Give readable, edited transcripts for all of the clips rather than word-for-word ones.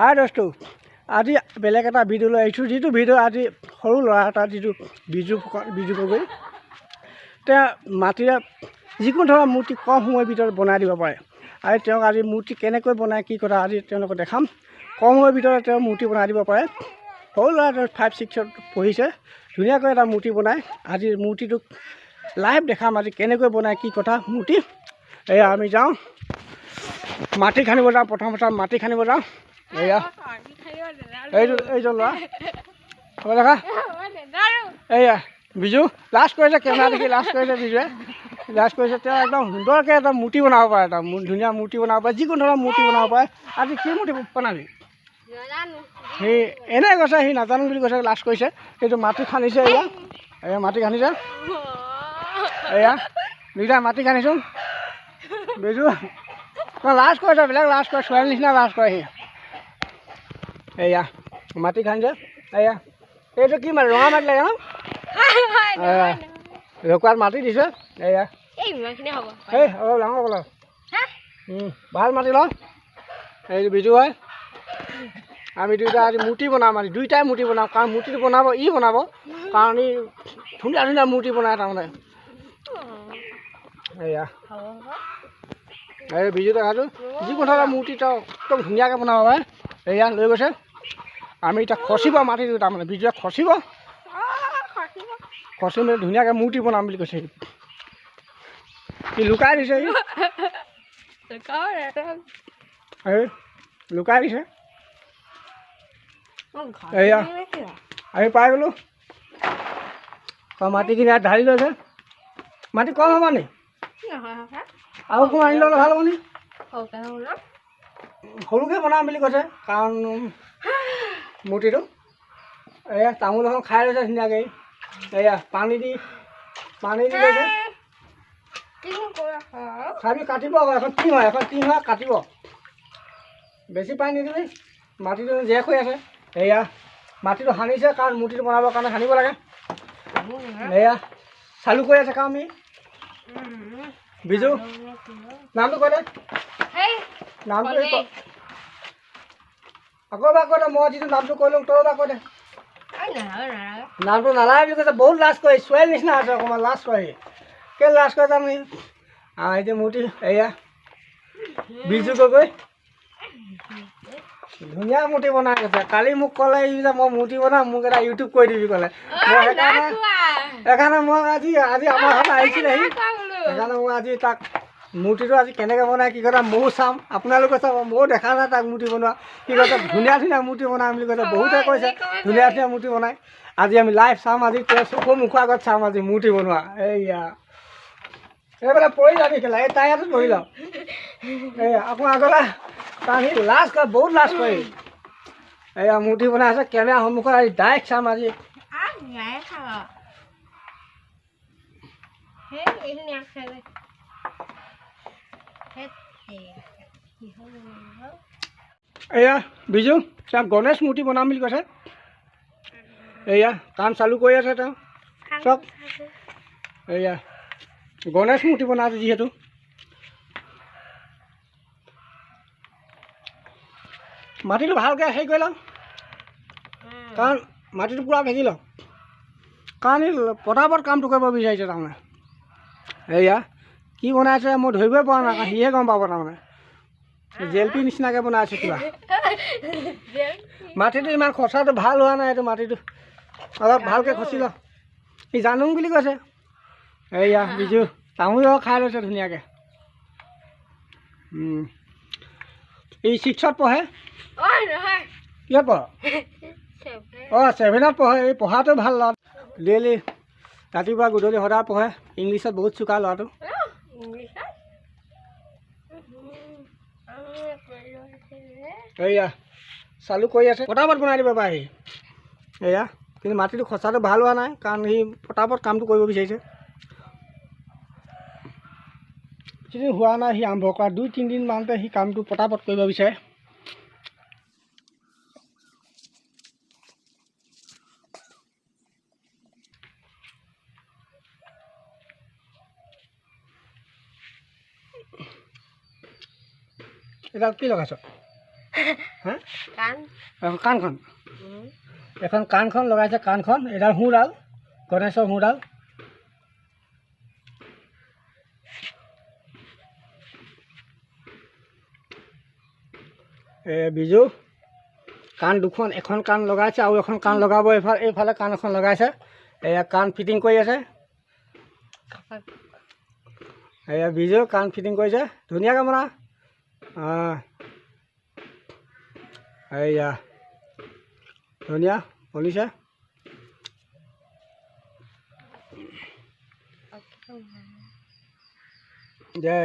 হাই দোস্তু আজি বেলেগ এটা ভিডিঅ' লৈ আহিছোঁ যিটো ভিডিঅ' আজি সৰু ল'ৰা এটা যিটো বিজু গগৈ তেওঁ মাটিৰে যিকোনো ধৰণৰ মূৰ্তি কম সময়ৰ ভিতৰত বনাই দিব পাৰে আৰু তেওঁক আজি মূৰ্তি কেনেকৈ বনায় কি কথা আজি তেওঁলোকক দেখাম কম সময়ৰ ভিতৰত তেওঁ মূৰ্তি বনাই দিব পাৰে সৰু ল'ৰা 5-6ত পঢ়িছে ধুনীয়াকৈ এটা মূৰ্তি বনায় আজি মূৰ্তিটোক লাইভ দেখাম আজি কেনেকৈ বনায় কি কথা মূৰ্তি এয়া আমি যাওঁ মাটি খানিব যাওঁ প্ৰথম মাটি খানিব যাওঁ এয়া এইজন ল'ৰা হ'ব দেখা এয়া বিজু লাজ কৰিছে কেমেৰা দেখি লাজ কৰিছে বিজুৱে লাজ কৰিছে তেওঁ একদম সুন্দৰকৈ এটা মূৰ্তি বনাব পাৰে এটা ধুনীয়া মূৰ্তি বনাব পাৰে যিকোনো ধৰণৰ মূৰ্তি বনাব পাৰে আজি কি মূৰ্তি বনাবি সি এনেই কৈছে সি নাজানো বুলি কৈছে লাজ কৰিছে সেইটো মাটি খান্দিছে এয়া মাটি খান্দিছে এয়া দুইটা মাটি খান্দিছোঁ বিজু লাজ কৰিছে বেলেগ লাজ কৰে ছোৱালী নিচিনা লাজ কৰে সি এয়া মাটি খান্দিছে এয়া এইটো কি মাটি ৰঙা মাটি লাগে ন ৰকুৱাত মাটি দিছে এয়া এই অলপ ডাঙৰ অলপ ভাল মাটি ল এই বিজু হয় আমি দুইটা আজি মূৰ্তি বনাম আজি দুইটাই মূৰ্তি বনাম কাৰণ মূৰ্তিটো বনাব ই বনাব কাৰণ ই ধুনীয়া ধুনীয়া মূৰ্তি বনায় তাৰমানে এয়া এই বিজু দেখাছোঁ যিকোনো ধৰণৰ মূৰ্তি তেওঁ একদম ধুনীয়াকৈ বনাব পাৰে এয়া লৈ গৈছে আমি এতিয়া খচিব মাটিটো তাৰমানে বিজুৱে খচিব খচি মেলি ধুনীয়াকৈ মূৰ্তি বনাম বুলি কৈছে সি লুকাই দিছে এই লুকাই দিছে এয়া আমি পাই গ'লোঁ মাটিখিনি ইয়াত ঢালি লৈছে মাটি কম হ'ব নি আৰু অকণমান আনি ল'লে ভাল হ'ব নি সৰুকৈ বনাম বুলি কৈছে কাৰণ মূৰ্তিটো এয়া তামোল এখন খাই লৈছে ধুনীয়াকৈ এয়া পানী দি লৈছে খাবি কাটিব আকৌ এখন টিং হয় কাটিব বেছি পানী নিদিবি মাটিটো জেক হৈ আছে এয়া মাটিটো সানিছে কাৰণ মূৰ্তিটো বনাবৰ কাৰণে সানিব লাগে এয়া চালু কৰি আছে কাম আমি বিজু নামটো কৈ দে নামটো আকৌ এবাৰ কৈ দে মই যিটো নামটো কৈ লওঁ তই এবাৰ কৈ দে নামটো নালাগে বুলি কৈছে বহুত লাজ কৰে ছোৱালী নিচিনা আছে অকণমান লাজ কৰে কেলৈ লাজ কৰে তাৰমানে এতিয়া মূৰ্তি এয়া বিজু গগৈ ধুনীয়া মূৰ্তি বনাই গৈছে কালি মোক ক'লে যে মই মূৰ্তি বনাম মোক এটা ইউটিউব কৰি দিবি ক'লে মই সেইকাৰণে মই আজি আমাৰ ঘৰত আহিছিলেহি সেইকাৰণে মই আজি তাক মূৰ্তিটো আজি কেনেকৈ বনাই কি কথা ময়ো চাম আপোনালোকে চাব ময়ো দেখা নাই তাক মূৰ্তি বনোৱা কি কৈছে ধুনীয়া মূৰ্তি বনাই বুলি কৈছে বহুতে কৈছে ধুনীয়া মূৰ্তি বনাই আজি আমি লাইভ চাম আজি চকুৰ মুখৰ আগত চাম আজি মূৰ্তি বনোৱা এইয়া এইফালে পৰি যাবি খেলা এই তাই ইয়াতো পঢ়ি যাওঁ এই আকৌ আগলৈ কাৰণ সি লাজ কৰে বহুত লাজ কৰে এয়া মূৰ্তি বনাই আছে কেমেৰা সন্মুখত আজি ডাইৰেক্ট চাম আজি এয়া বিজু চাম গণেশ মূৰ্তি বনাম বুলি কৈছে এয়া কাম চালু কৰি আছে তেওঁ চব এয়া গণেশ মূৰ্তি বনাইছে যিহেতু মাটিটো ভালকৈ হেৰি কৰি লওঁ কাৰণ মাটিটো পূৰা ভেঙি লওঁ কাৰণ এই পটাপট কামটো কৰিব বিচাৰিছে তাৰমানে এয়া কি বনাইছে মই ধৰিবই পৰা নাই সিহে গম পাব তাৰমানে জেলপি নিচিনাকৈ বনাইছে কিবা মাটিটো ইমান খচাটো ভাল হোৱা নাই এইটো মাটিটো অলপ ভালকৈ খচি ল সি জানো বুলি কৈছে এয়া বিজু তামোল খাই লৈছে ধুনীয়াকৈ এই 6ত পঢ়ে কিয় পঢ় 7ত পঢ়ে এই পঢ়াটো ভাল ল'ৰা ডেইলি ৰাতিপুৱা গধূলি সদায় পঢ়ে ইংলিছত বহুত চোকা ল'ৰাটো এয়া চালু কৰি আছে পটাপট বনাই দিব পাৰে সি এয়া কিন্তু মাটিটো খচাটো ভাল হোৱা নাই কাৰণ সি পটাপট কামটো কৰিব বিচাৰিছে যিদিন হোৱা নাই সি আৰম্ভ কৰা 2-3 দিন মানতে সি কামটো পটাপট কৰিব বিচাৰে এটা কি লগাইছ হা কাণখন এখন কাণখন লগাইছে কাণখন এডাল সোঁডাল গণেশৰ সোঁডাল বিজু কাণ দুখন এখন কাণ লগাইছে আৰু এখন কাণ লগাব এইফালে কাণ এখন লগাইছে এয়া কাণ ফিটিং কৰি আছে এয়া বিজু কাণ ফিটিং কৰিছে ধুনীয়া কামনা এয়া ধুনীয়া বনিছে দে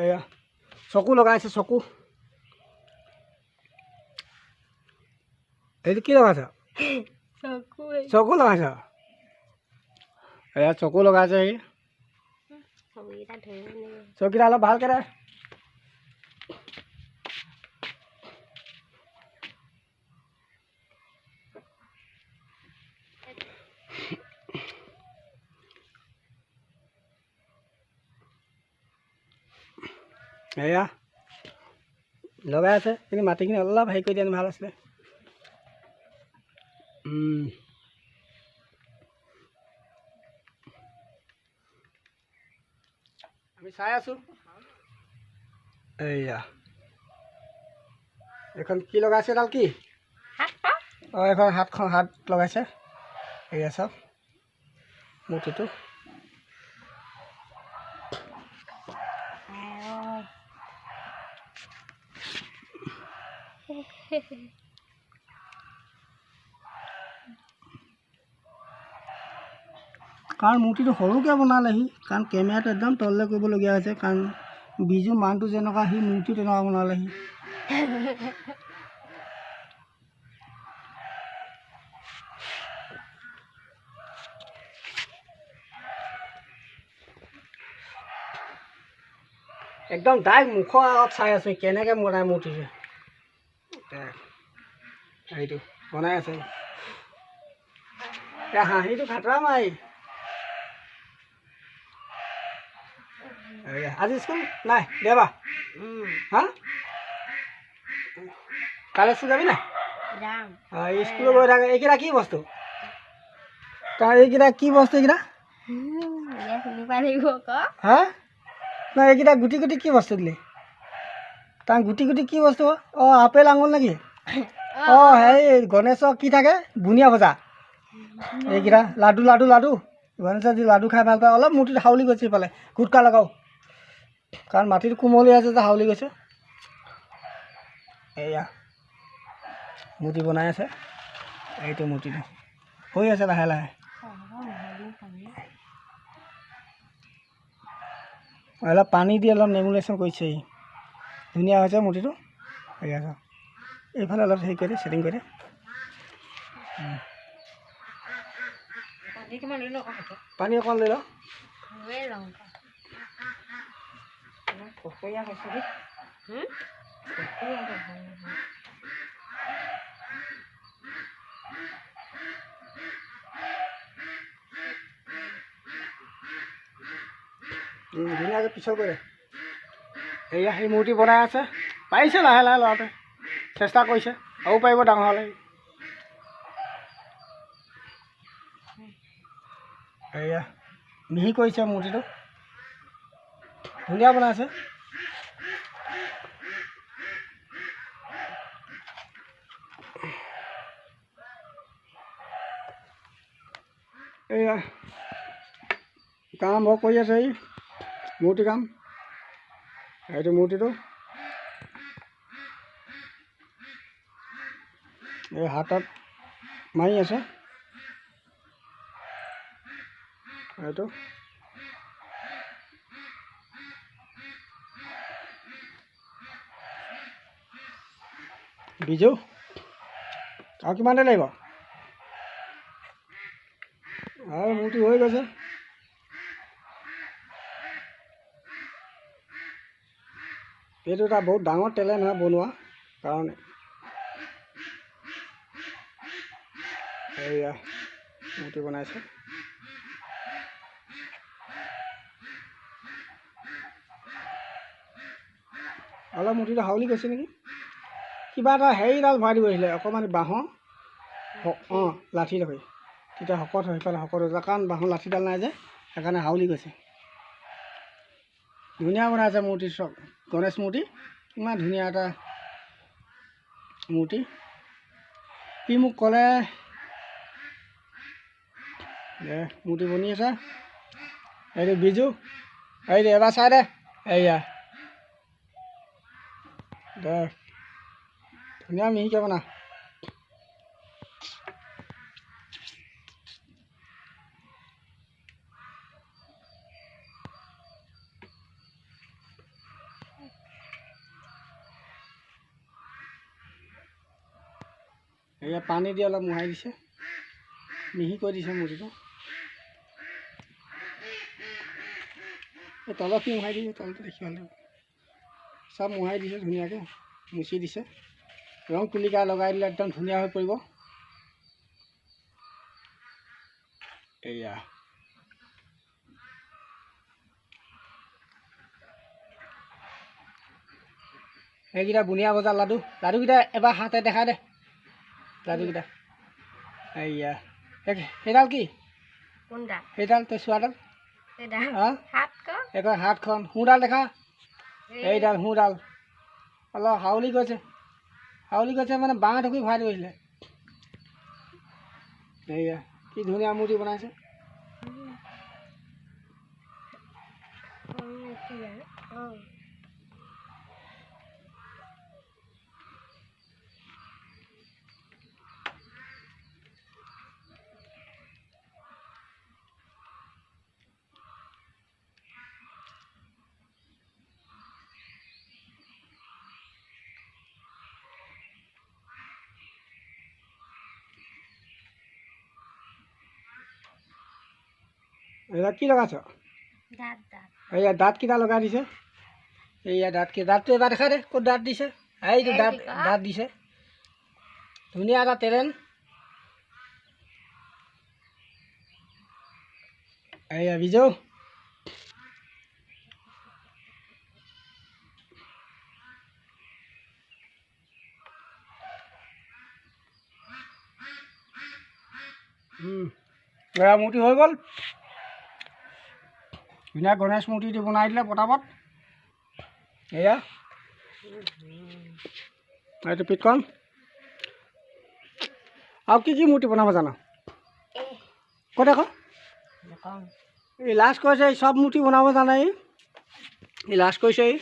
এয়া চকু লগাইছে চকু এইটো কি লগাইছ চকু লগাইছ এয়া চকু লগাইছে সি চকুকেইটা অলপ ভালকৈ দে এয়া লগাই আছে কিন্তু মাটিখিনি অলপ হেৰি কৰি দিয়া ভাল আছিলে আমি চাই আছোঁ এয়া এখন কি লগাইছে এডাল কি অঁ এখন হাত লগাইছে এয়া চাওক মূৰ্তিটো কাৰণ মূৰ্তিটো সৰুকৈ বনালেহি কাৰণ কেমেৰাটো একদম তললৈ কৰিবলগীয়া হৈছে কাৰণ বিজু মানুহটো যেনেকুৱা সি মূৰ্তি তেনেকুৱা বনালেহি একদম ডাইৰেক্ট মুখৰ আগত চাই আছোঁ কেনেকৈ বনাই মূৰ্তিটো এইটো বনাই আছে এতিয়া হাঁহিটো খাতৰা মাৰি আজি স্কুল নাই দেওবাৰ হা কাইলৈ স্কুল যাবি নাই স্কুলত গৈ থাকে এইকেইটা কি বস্তু তাৰ এইকেইটা কি বস্তু এইকেইটা হা নাই এইকেইটা গুটি গুটি কি বস্তু দিলি তাৰ গুটি গুটি কি বস্তু অঁ আপেল আঙুল নেকি অঁ সেই গণেশৰ কি থাকে বুনিয়া ভজা এইকেইটা লাডু লাডু লাডু গণেশৰ যি লাডু খাই ভাল পায় অলপ মূৰ্তিত হাউলি গৈছে ইফালে গুটকা লগাও কাৰণ মাটিটো কোমলি আছে যে হাউলি গৈছে এয়া মূৰ্তি বনাই আছে এইটো মূৰ্তিটো হৈ আছে লাহে লাহে অলপ পানী দি অলপ নেমুলেশ্যন কৰিছে ধুনীয়া হৈছে মূৰ্তিটো এয়া চাওক এইফালে অলপ হেৰি কৰি ছেটিং কৰি পানী অকণ লৈ লওঁ ধুনীয়াকৈ পিছল কৰে এয়া সেই মূৰ্তি বনাই আছে পাৰিছে লাহে লাহে ল'ৰাটোৱে চেষ্টা কৰিছে আৰু পাৰিব ডাঙৰ হ'লে এয়া মিহি কৰিছে মূৰ্তিটো ধুনীয়া বনাইছে এয়া কাম আৰম্ভ কৰি আছে এই মূৰ্তি কাম এইটো মূৰ্তিটো এই হাতত মাৰি আছে এইটো বিজু আৰু কিমান দেৰি লাগিব আৰু মূৰ্তি হৈ গৈছে এইটো এটা বহুত ডাঙৰ টেলেণ্ট হয় বনোৱা কাৰণে এইয়া মূৰ্তি বনাইছে। অলপ মূৰ্তিটো হাউলি গৈছে নেকি, কিবা এটা হেৰিডাল ভৰাই দিব আহিলে অকণমান বাঁহৰ অঁ লাঠি ধৰি, তেতিয়া শকত হয়, সেইফালে শকত হৈ যায়, কাৰণ বাঁহৰ লাঠিডাল নাই যে সেইকাৰণে হাউলি গৈছে। ধুনীয়া বনাইছে মূৰ্তি, চব গণেশ মূৰ্তি, ইমান ধুনীয়া এটা মূৰ্তি। সি মোক ক'লে মূৰ্তি বনি আছে, এইটো বিজু, এই দে এবাৰ চাই দে, এইয়া দে ধুনীয়া মিহিকৈ বনা। এয়া পানী দি অলপ মোহাৰি দিছে, মিহি কৰি দিছে মূৰ্তিটো। এই তলতখিনি মোহাৰি দিছে, তলটো দেখি ভাল লাগিব, চব মোহাৰি দিছে ধুনীয়াকৈ, মুচি দিছে, ৰং তুলিকা লগাই দিলে একদম ধুনীয়া হৈ পৰিব। এয়া এইকেইটা বুনিয়া বজাৰ লাডু, লাডুকেইটা এবাৰ হাতে দেখাই দে, লাডুকেইটা। এইয়া সেইডাল কি, সেইডাল তই চোৱাডাল, এবাৰ হাতখন, সোঁডাল দেখা, এইডাল সোঁডাল অলপ হাউলি গৈছে, মানে বাঁহ ঢুকি ভৰাই দিছিলে। এইয়া কি ধুনীয়া মূৰ্তি বনাইছে। এইয়া কি লগাইছ, এইয়া দাঁতকেইটা লগাই দিছে, এইয়া দাঁতটো এবাৰ দেখাই দে, ক'ত দাঁত দিছে, এইটো দাঁত দিছে, ধুনীয়া এটা টেলেণ্ট। এইয়া বিজু, এয়া মূৰ্তি হৈ গ'ল, ধুনীয়া গণেশ মূৰ্তিটো বনাই দিলে পটাপট। এয়া এইটো পিটকন, আৰু কি মূৰ্তি বনাব জানো, ক'ত আকৌ এই লাষ্ট কৈছে, এই চব মূৰ্তি বনাব জানে, এই লাষ্ট কৈছে, এই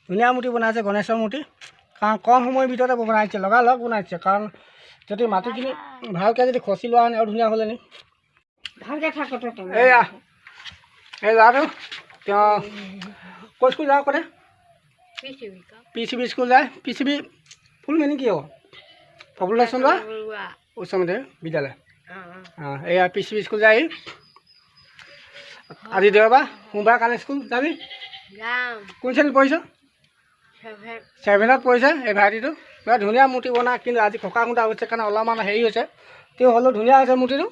ধুনীয়া মূৰ্তি বনাইছে গণেশৰ মূৰ্তি, কাৰণ কম সময়ৰ ভিতৰতে বনাইছে, লগালগ বনাইছে, কাৰণ যদি মাটিখিনি ভালকৈ যদি খচি লোৱা হয় আৰু ধুনীয়া হ'লেনি। এইয়া এই ল'ৰাটো তেওঁ ক'ত স্কুল যাওঁ ক'লে, PCB স্কুল যায়, PCB ফুল মিনিং কি হ'ব, পপুলেশ্যন লোৱা উচ্চ মাধ্যমিক বিদ্যালয়। অঁ এইয়া PCB স্কুল যায়, আজি দেওবাৰ, সোমবাৰ কালি স্কুল যাবি, কোন শ্ৰেণীত পঢ়িছ, 7ত পঢ়িছে এই ভাইটিটো। বৰ ধুনীয়া মূৰ্তি বনাই, কিন্তু আজি খোকা খুন্দা হৈছে কাৰণে অলপমান হেৰি হৈছে, তেওঁ হ'লেও ধুনীয়া হৈছে মূৰ্তিটো।